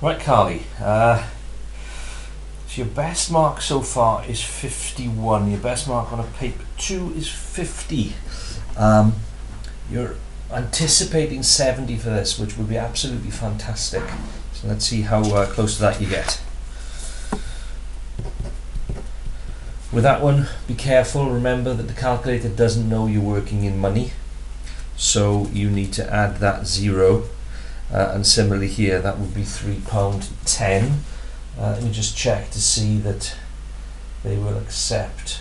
Right, Carly. So your best mark so far is 51. Your best mark on a paper 2 is 50. You're anticipating 70 for this, which would be absolutely fantastic. So let's see how close to that you get. With that one, be careful. Remember that the calculator doesn't know you're working in money, so you need to add that 0. And similarly here, that would be £3.10. Let me just check to see that they will accept.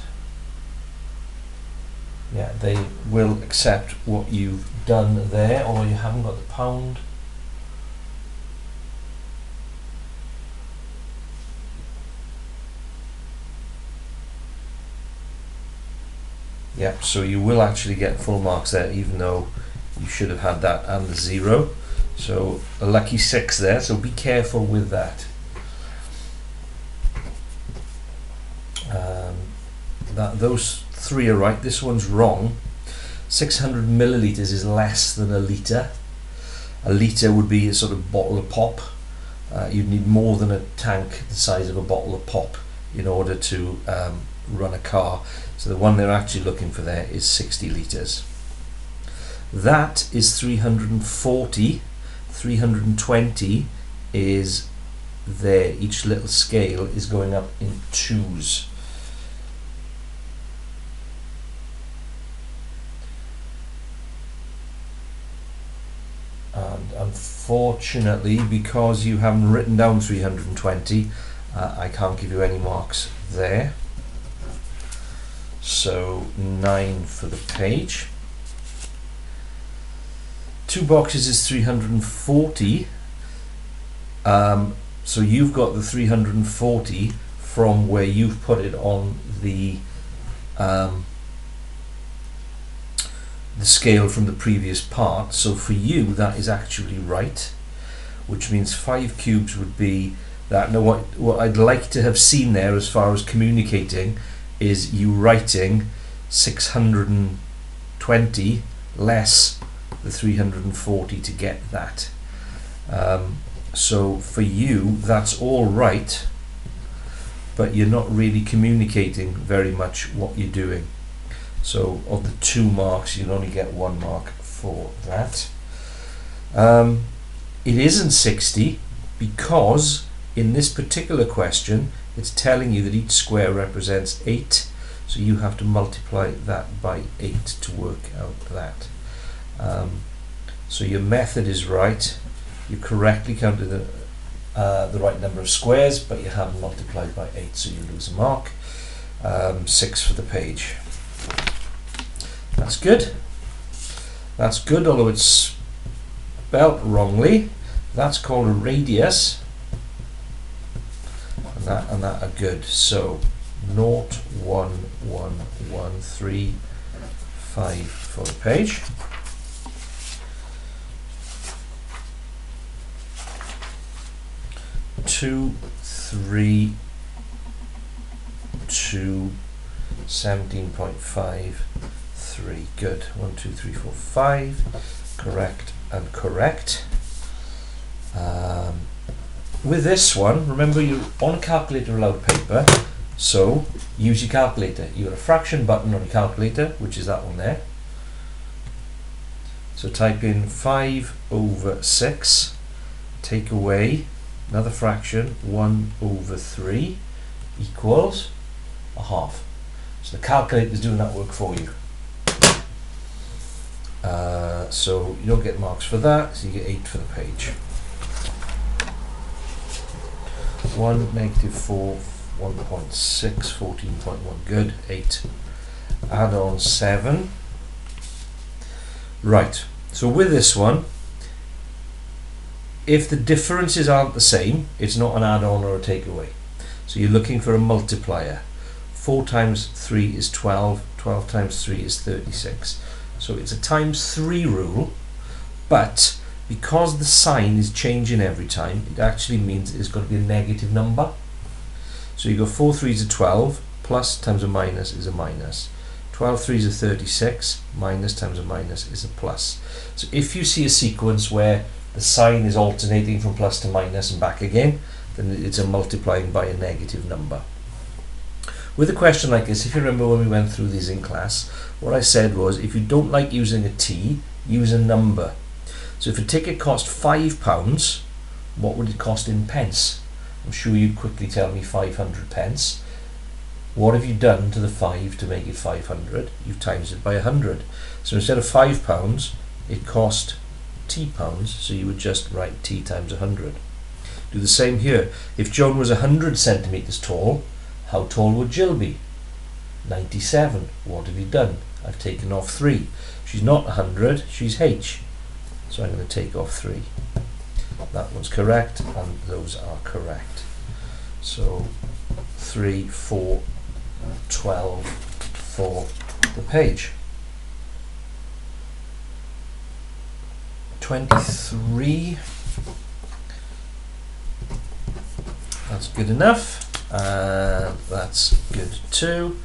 Yeah, they will accept what you've done there, although you haven't got the pound. Yeah, so you will actually get full marks there, even though you should have had that and the 0. So a lucky 6 there, so be careful with that. Those 3 are right, this one's wrong. 600 millilitres is less than a litre. A litre would be a sort of bottle of pop. You'd need more than a tank the size of a bottle of pop in order to run a car. So the one they're actually looking for there is 60 litres. That is 340. 320 is there. Each little scale is going up in 2s. And unfortunately, because you haven't written down 320, I can't give you any marks there. So 9 for the page. 2 boxes is 340. So you've got the 340 from where you've put it on the scale from the previous part. So for you, that is actually right, which means 5 cubes would be that. Now what I'd like to have seen there as far as communicating is you writing 620 less the 340 to get that. So for you, that's all right, but you're not really communicating very much what you're doing. So of the 2 marks, you'll only get 1 mark for that. It isn't 60 because in this particular question, it's telling you that each square represents 8. So you have to multiply that by 8 to work out that. So your method is right. You correctly counted the right number of squares, but you haven't multiplied by 8, so you lose a mark. 6 for the page. That's good. That's good, although it's spelt wrongly. That's called a radius, and that are good. So 0, 1, 1, 1, 3, 5 for the page. Two, 3, 2, 17.5, 3. Good. 1, 2, 3, 4, 5. Correct and correct. With this one, remember you're on a calculator allowed paper, so use your calculator. You've got a fraction button on your calculator, which is that one there. So type in 5/6, take away another fraction, 1/3 equals a half. So the calculator is doing that work for you. So you don't get marks for that, so you get 8 for the page. 1, -4, 1.6, 14.1, good, 8. Add on 7. Right, so with this one, if the differences aren't the same, it's not an add-on or a takeaway. So you're looking for a multiplier. 4 times 3 is 12, 12 times 3 is 36. So it's a times 3 rule, but because the sign is changing every time, it actually means it's got to be a negative number. So you go 4 3s are 12, plus times a minus is a minus. 12 3s are 36, minus times a minus is a plus. So if you see a sequence where the sign is alternating from plus to minus and back again, then it's a multiplying by a negative number. With a question like this, if you remember when we went through these in class, what I said was if you don't like using a T, use a number. So if a ticket cost £5, what would it cost in pence? I'm sure you'd quickly tell me 500 pence. What have you done to the 5 to make it 500? You've times it by 100. So instead of £5, it cost T pounds, so you would just write T times 100. Do the same here. If Joan was 100 centimetres tall, how tall would Jill be? 97. What have you done? I've taken off 3. She's not 100, she's H. So I'm going to take off 3. That one's correct, and those are correct. So 3, 4, 12 for the page. 23. That's good enough. And that's good too.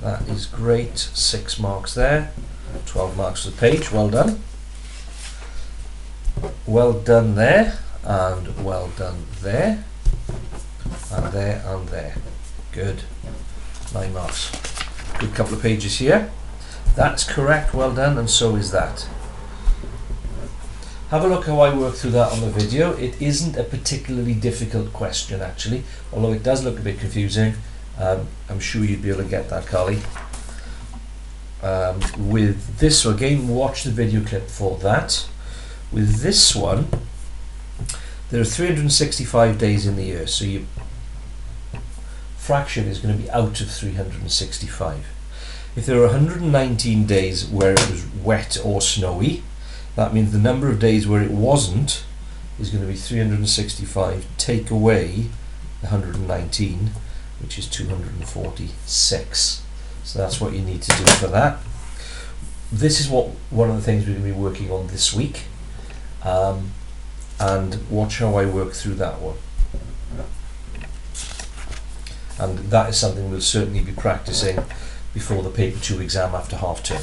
That is great. 6 marks there. 12 marks for the page. Well done. Well done there. And well done there. And there and there. Good. 9 marks. Good couple of pages here. That's correct. Well done. And so is that. Have a look how I work through that on the video. It isn't a particularly difficult question actually, although it does look a bit confusing. I'm sure you'd be able to get that, Karli. With this one, again, watch the video clip for that. With this one, there are 365 days in the year, so your fraction is going to be out of 365. If there are 119 days where it was wet or snowy, that means the number of days where it wasn't is going to be 365, take away the 119, which is 246. So that's what you need to do for that. This is one of the things we're going to be working on this week. And watch how I work through that one. And that is something we'll certainly be practicing before the paper 2 exam after half term.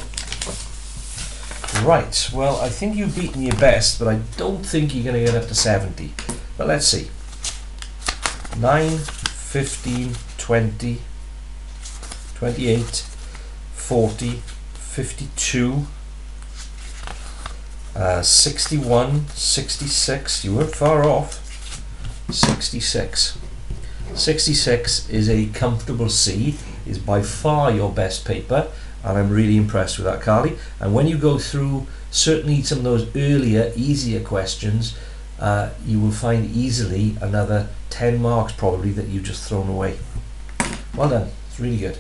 Right, well, I think you've beaten your best, but I don't think you're going to get up to 70. But let's see. 9, 15, 20, 28, 40, 52, 61, 66, you weren't far off, 66. 66 is a comfortable C, is by far your best paper, and I'm really impressed with that, Karli. And when you go through certainly some of those earlier, easier questions, you will find easily another 10 marks probably that you've just thrown away. Well done, it's really good.